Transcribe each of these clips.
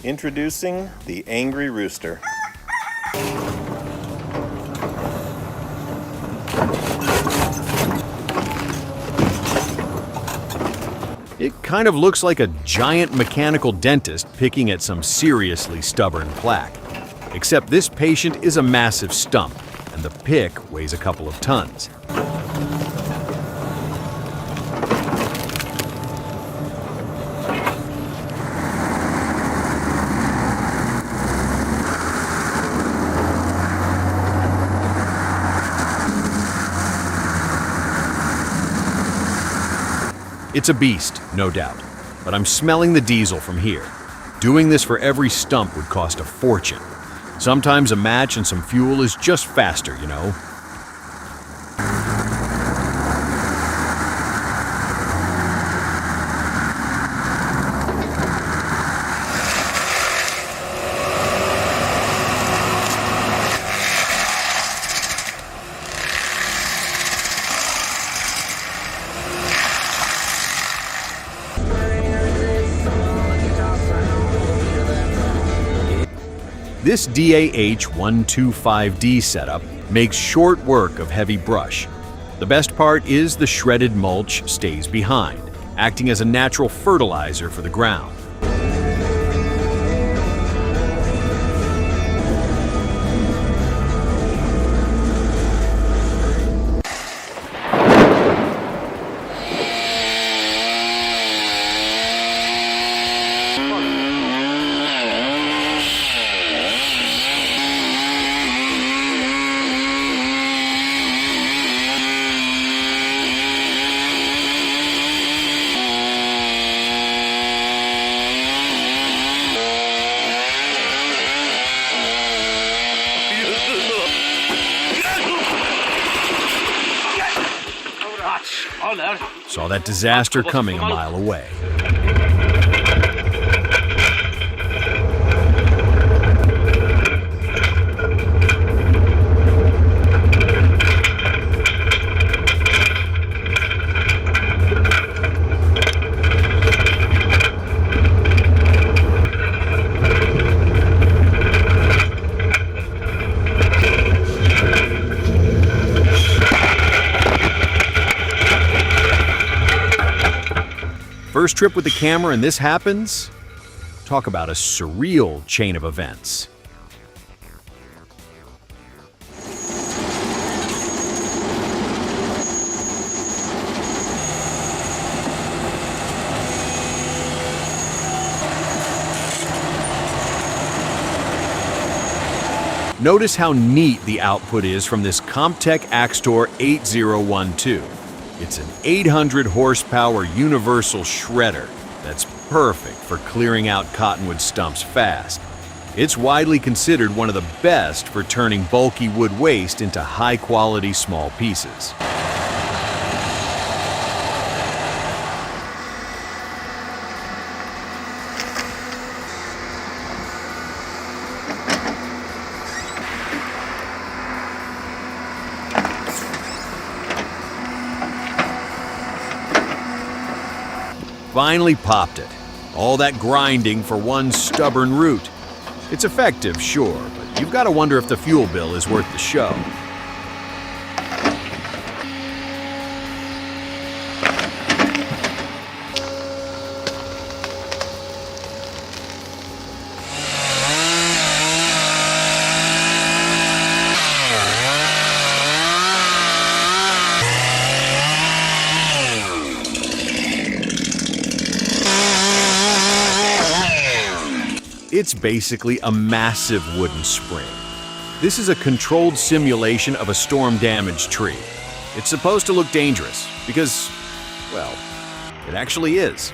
Introducing the Angry Rooster. It kind of looks like a giant mechanical dentist picking at some seriously stubborn plaque. Except this patient is a massive stump, and the pick weighs a couple of tons. It's a beast, no doubt, but I'm smelling the diesel from here. Doing this for every stump would cost a fortune. Sometimes a match and some fuel is just faster, you know. This DAH-125D setup makes short work of heavy brush. The best part is the shredded mulch stays behind, acting as a natural fertilizer for the ground. Saw that disaster coming a mile away. First trip with the camera and this happens? Talk about a surreal chain of events. Notice how neat the output is from this Comptech Axtor 8012. It's an 800 horsepower universal shredder that's perfect for clearing out cottonwood stumps fast. It's widely considered one of the best for turning bulky wood waste into high-quality small pieces. Finally popped it. All that grinding for one stubborn root. It's effective, sure, but you've got to wonder if the fuel bill is worth the show. It's basically a massive wooden spring. This is a controlled simulation of a storm-damaged tree. It's supposed to look dangerous because, well, it actually is.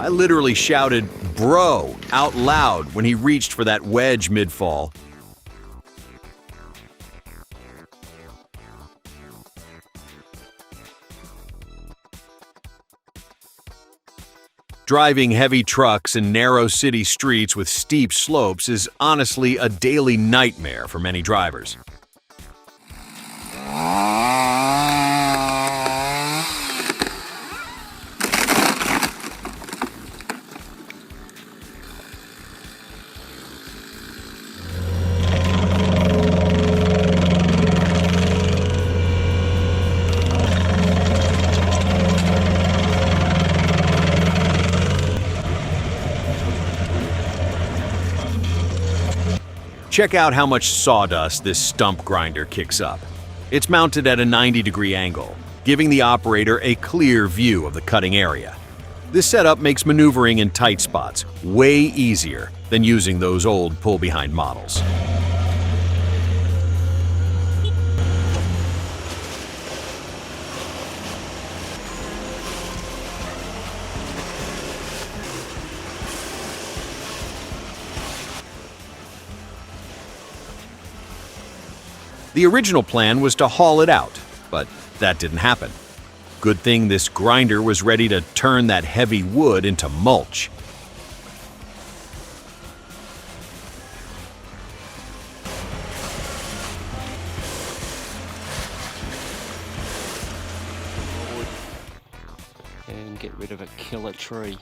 I literally shouted, "Bro," out loud when he reached for that wedge mid-fall. Driving heavy trucks in narrow city streets with steep slopes is honestly a daily nightmare for many drivers. Check out how much sawdust this stump grinder kicks up. It's mounted at a 90-degree angle, giving the operator a clear view of the cutting area. This setup makes maneuvering in tight spots way easier than using those old pull-behind models. The original plan was to haul it out, but that didn't happen. Good thing this grinder was ready to turn that heavy wood into mulch. And get rid of a killer tree.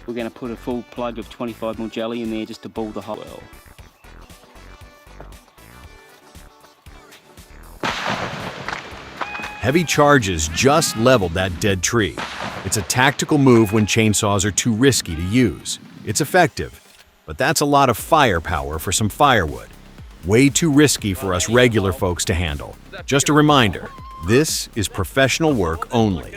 We're going to put a full plug of 25mm jelly in there just to ball the hole well. Heavy charges just leveled that dead tree. It's a tactical move when chainsaws are too risky to use. It's effective, but that's a lot of firepower for some firewood. Way too risky for us regular folks to handle. Just a reminder, this is professional work only.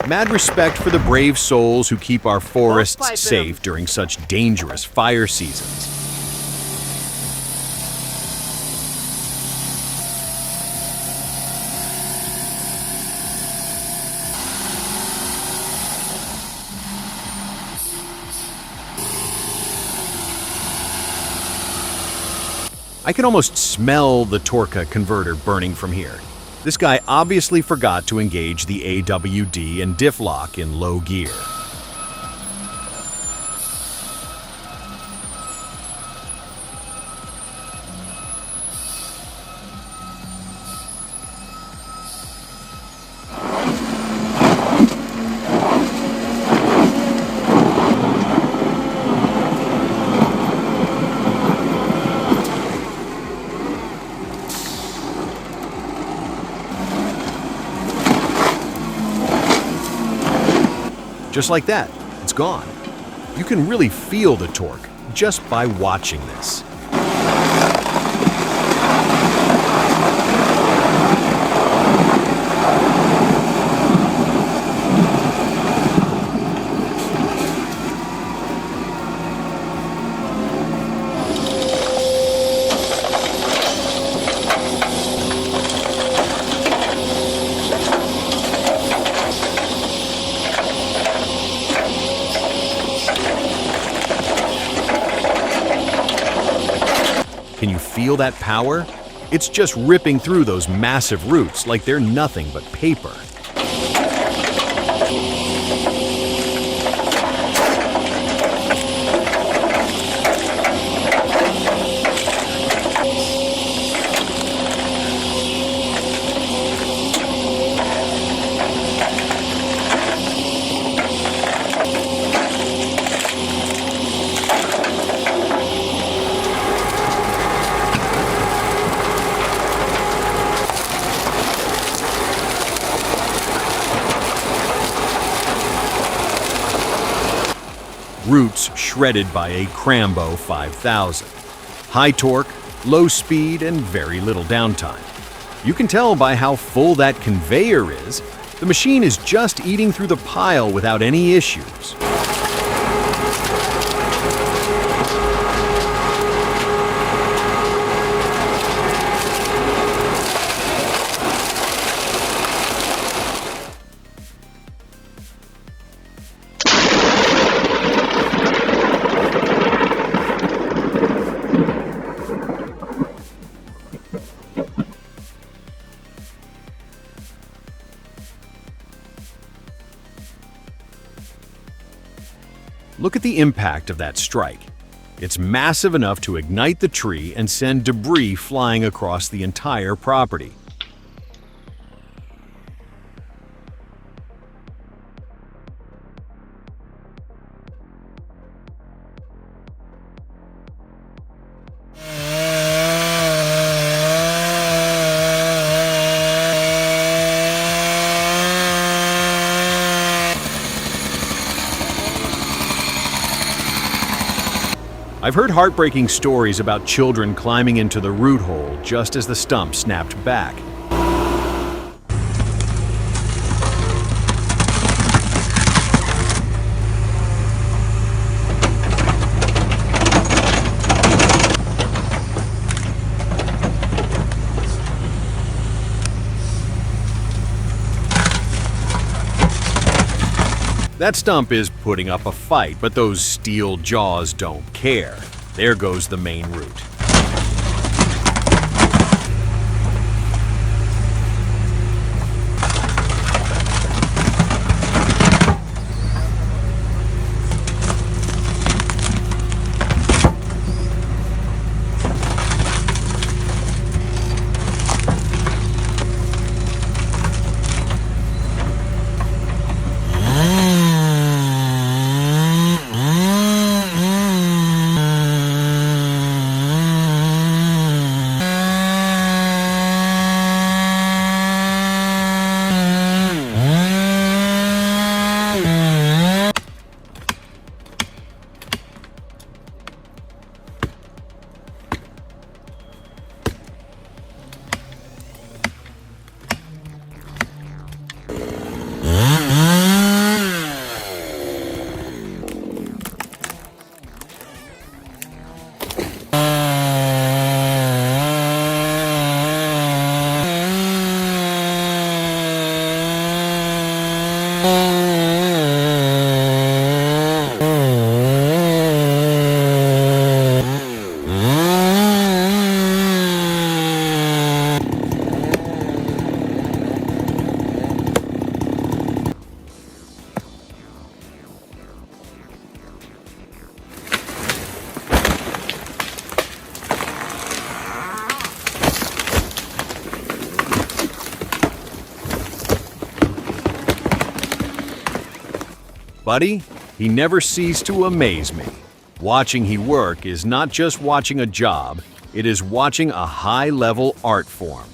Mad respect for the brave souls who keep our forests safe during such dangerous fire seasons. I can almost smell the Torca converter burning from here. This guy obviously forgot to engage the AWD and diff lock in low gear. Just like that, it's gone. You can really feel the torque just by watching this. Can you feel that power? It's just ripping through those massive roots like they're nothing but paper. roots shredded by a Crambo 5000. High torque, low speed, and very little downtime. You can tell by how full that conveyor is, the machine is just eating through the pile without any issues. Look at the impact of that strike. It's massive enough to ignite the tree and send debris flying across the entire property. I've heard heartbreaking stories about children climbing into the root hole just as the stump snapped back. That stump is putting up a fight, but those steel jaws don't care. There goes the main root. Buddy, he never ceased to amaze me. Watching he work is not just watching a job, it is watching a high-level art form.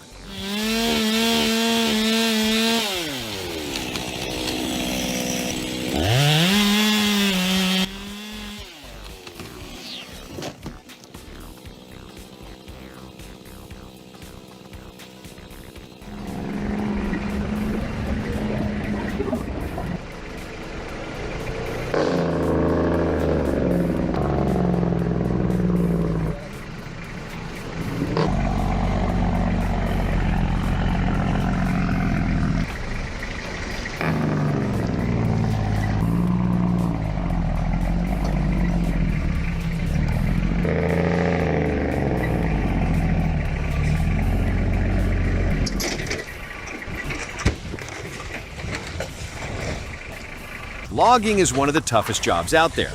Logging is one of the toughest jobs out there.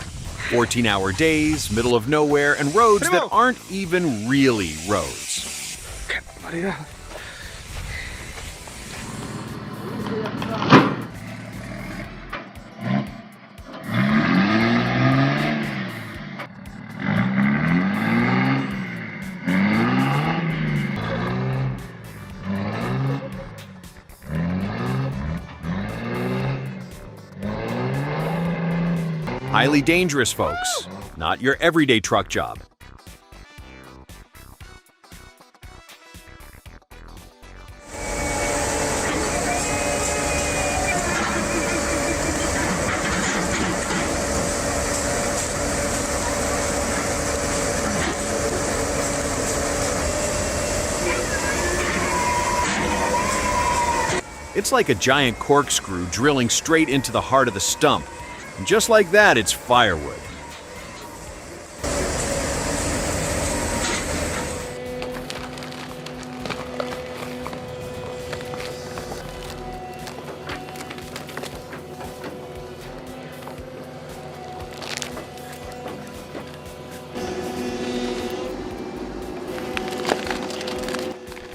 14-hour days, middle of nowhere, and roads that aren't even really roads. highly dangerous, folks. Not your everyday truck job. It's like a giant corkscrew drilling straight into the heart of the stump. And just like that, it's firewood.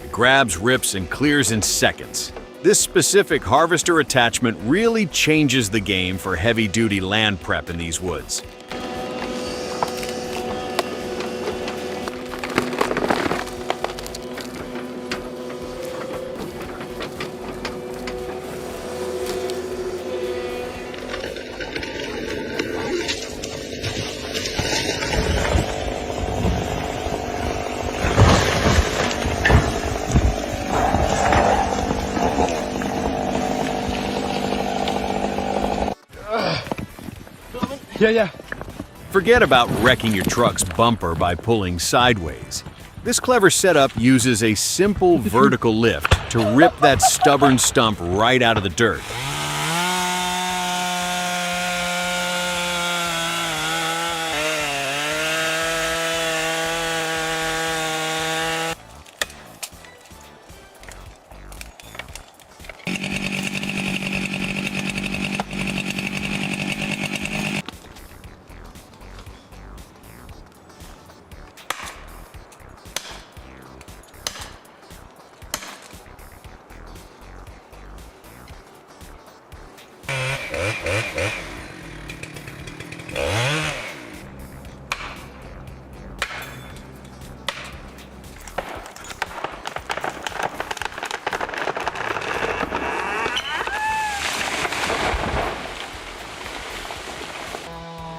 It grabs, rips, and clears in seconds. This specific harvester attachment really changes the game for heavy-duty land prep in these woods. Yeah. Forget about wrecking your truck's bumper by pulling sideways. This clever setup uses a simple vertical lift to rip that stubborn stump right out of the dirt.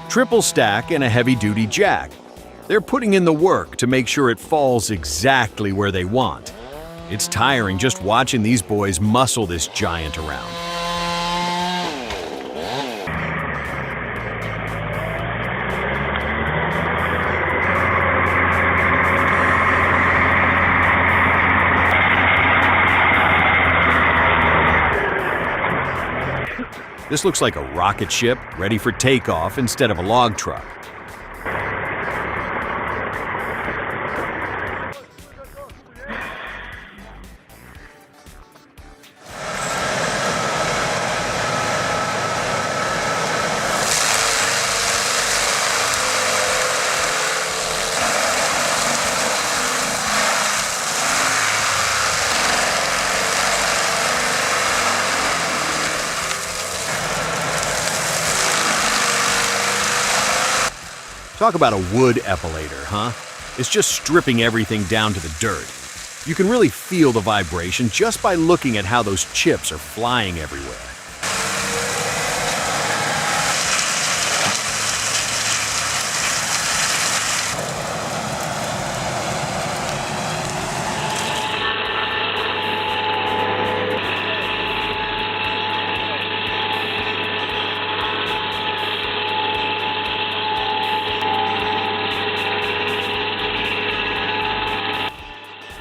Triple stack and a heavy-duty jack. They're putting in the work to make sure it falls exactly where they want. It's tiring just watching these boys muscle this giant around. This looks like a rocket ship ready for takeoff instead of a log truck. Talk about a wood epilator, huh? It's just stripping everything down to the dirt. You can really feel the vibration just by looking at how those chips are flying everywhere.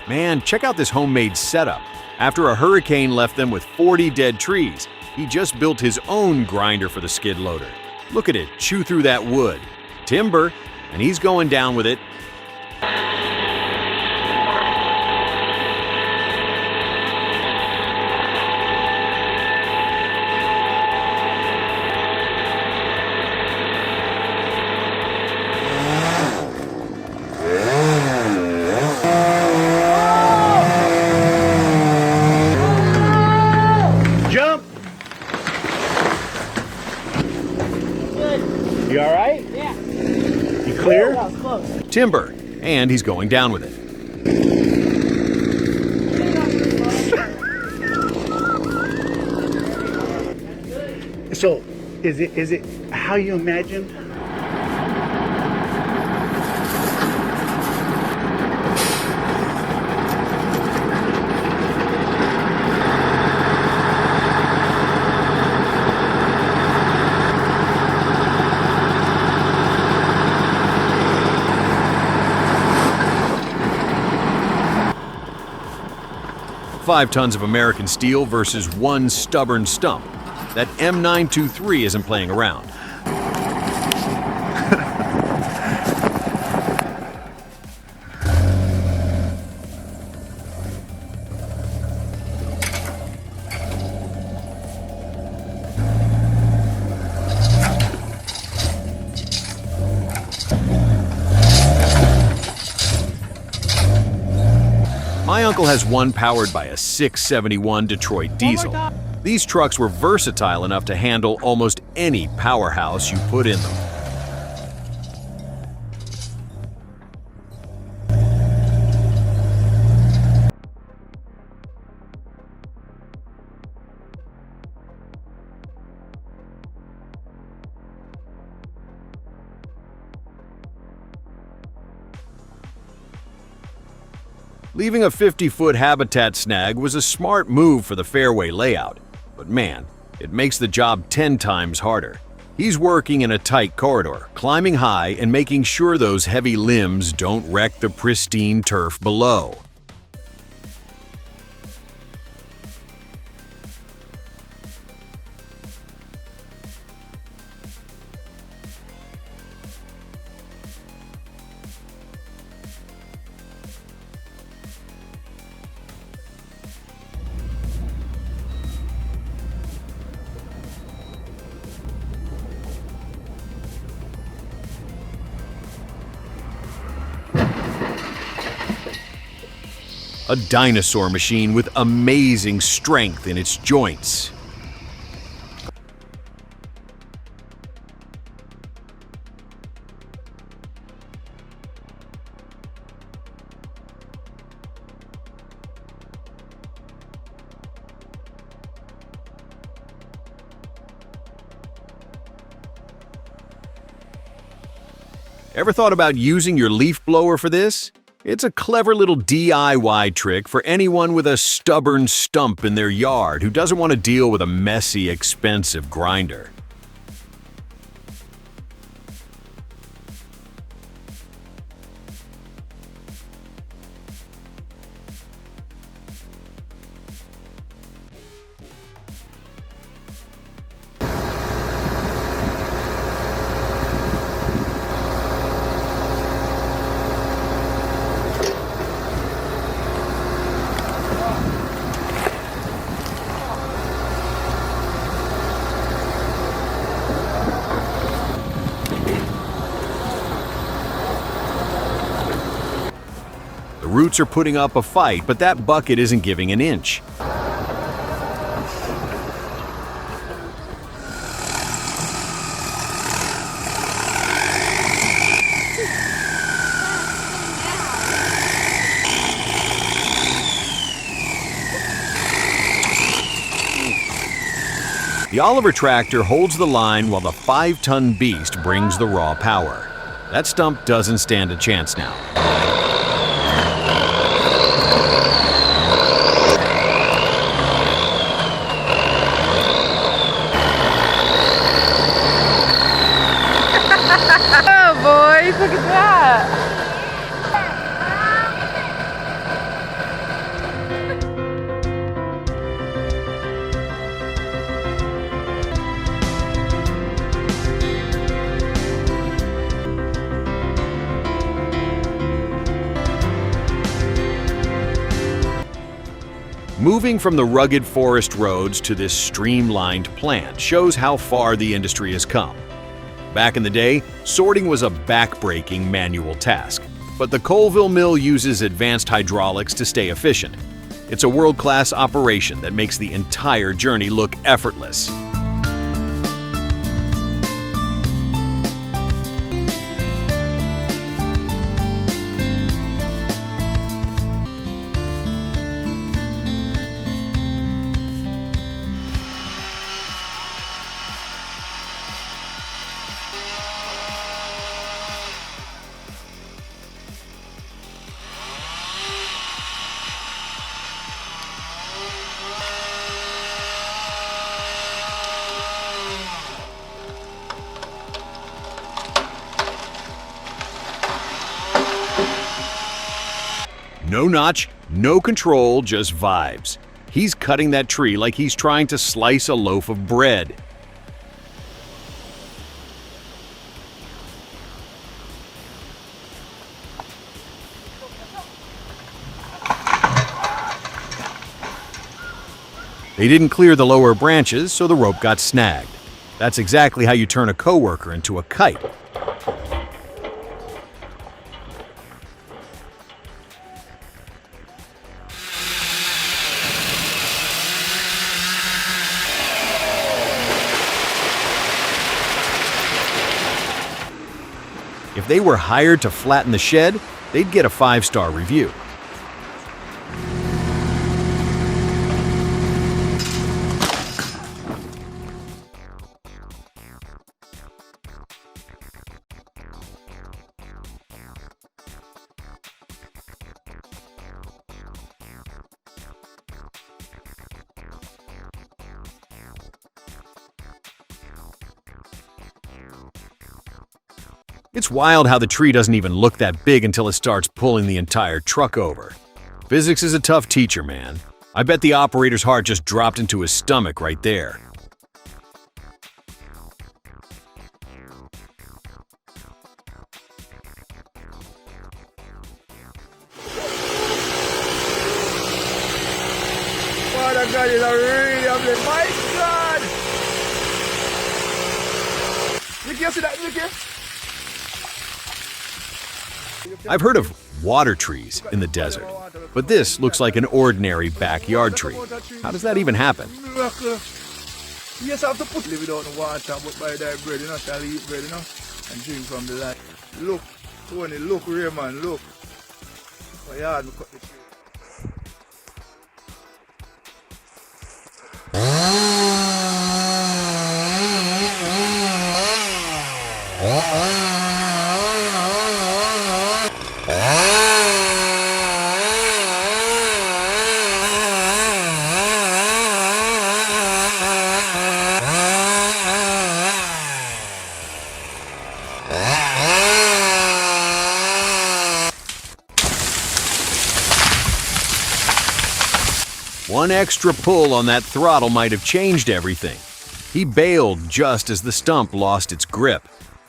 Man, check out this homemade setup. After a hurricane left them with 40 dead trees, he just built his own grinder for the skid loader. Look at it chew through that wood. Timber, and he's going down with it. You all right? Yeah. You clear? That was close. Timber, and he's going down with it. So, it how you imagined? Five tons of American steel versus one stubborn stump. That M923 isn't playing around. My uncle has one powered by a 671 Detroit diesel. These trucks were versatile enough to handle almost any powerhouse you put in them. Leaving a 50-foot habitat snag was a smart move for the fairway layout, but man, it makes the job 10 times harder. He's working in a tight corridor, climbing high and making sure those heavy limbs don't wreck the pristine turf below. A dinosaur machine with amazing strength in its joints. Ever thought about using your leaf blower for this? It's a clever little DIY trick for anyone with a stubborn stump in their yard who doesn't want to deal with a messy, expensive grinder. The roots are putting up a fight, but that bucket isn't giving an inch. The Oliver tractor holds the line while the 5-ton beast brings the raw power. That stump doesn't stand a chance now. Oh boys, look at that! Moving from the rugged forest roads to this streamlined plant shows how far the industry has come. Back in the day, sorting was a back-breaking manual task, but the Colville mill uses advanced hydraulics to stay efficient. It's a world-class operation that makes the entire journey look effortless. No notch, no control, just vibes. He's cutting that tree like he's trying to slice a loaf of bread. They didn't clear the lower branches, so the rope got snagged. That's exactly how you turn a coworker into a kite. If they were hired to flatten the shed, they'd get a 5-star review. It's wild how the tree doesn't even look that big until it starts pulling the entire truck over. Physics is a tough teacher, man. I bet the operator's heart just dropped into his stomach right there. Father God is a really ugly. My God! Look here, see that? Look here. I've heard of water trees in the desert, but this looks like an ordinary backyard tree. How does that even happen? Miracle. You just have to put it without the water, but by that bread, you know, shall eat bread, you know, and drink from the light. Look, Tony, look, Raymond, look. My yard, we cut the tree. One extra pull on that throttle might have changed everything. He bailed just as the stump lost its grip.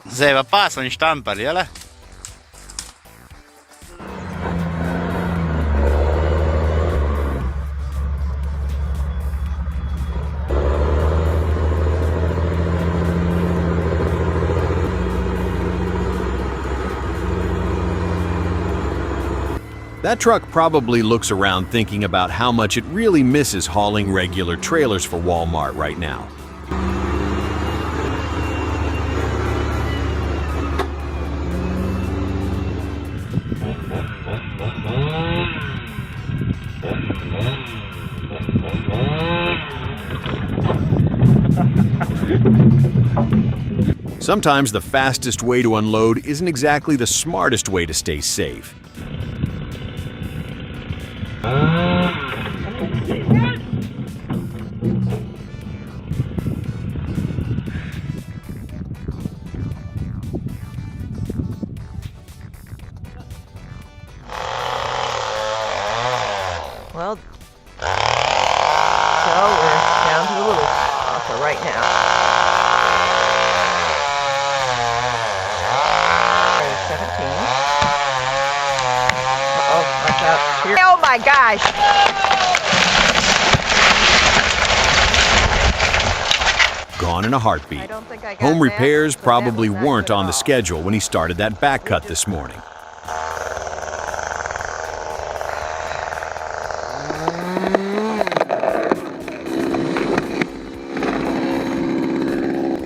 Se va passa in stampa, eller? That truck probably looks around thinking about how much it really misses hauling regular trailers for Walmart right now. Sometimes the fastest way to unload isn't exactly the smartest way to stay safe. Well, so we're down to the little for right now. 17. Uh-oh, watch out. Here. Oh my gosh! Gone in a heartbeat. I don't think I got Home that, repairs but that probably was not weren't good on at the all. schedule when he started that back cut this morning.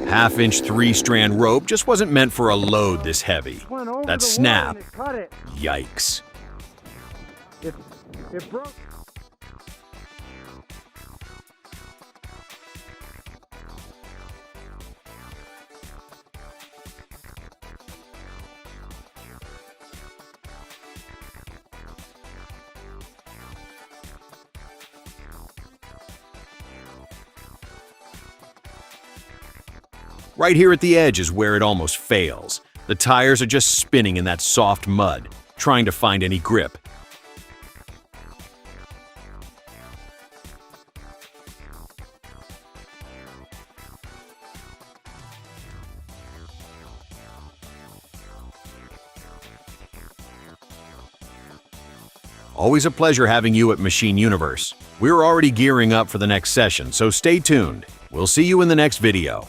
Half-inch 3-strand rope just wasn't meant for a load this heavy. That snap, yikes. It broke. Right here at the edge is where it almost fails. The tires are just spinning in that soft mud, trying to find any grip. Always a pleasure having you at Machine Universe. We're already gearing up for the next session, so stay tuned. We'll see you in the next video.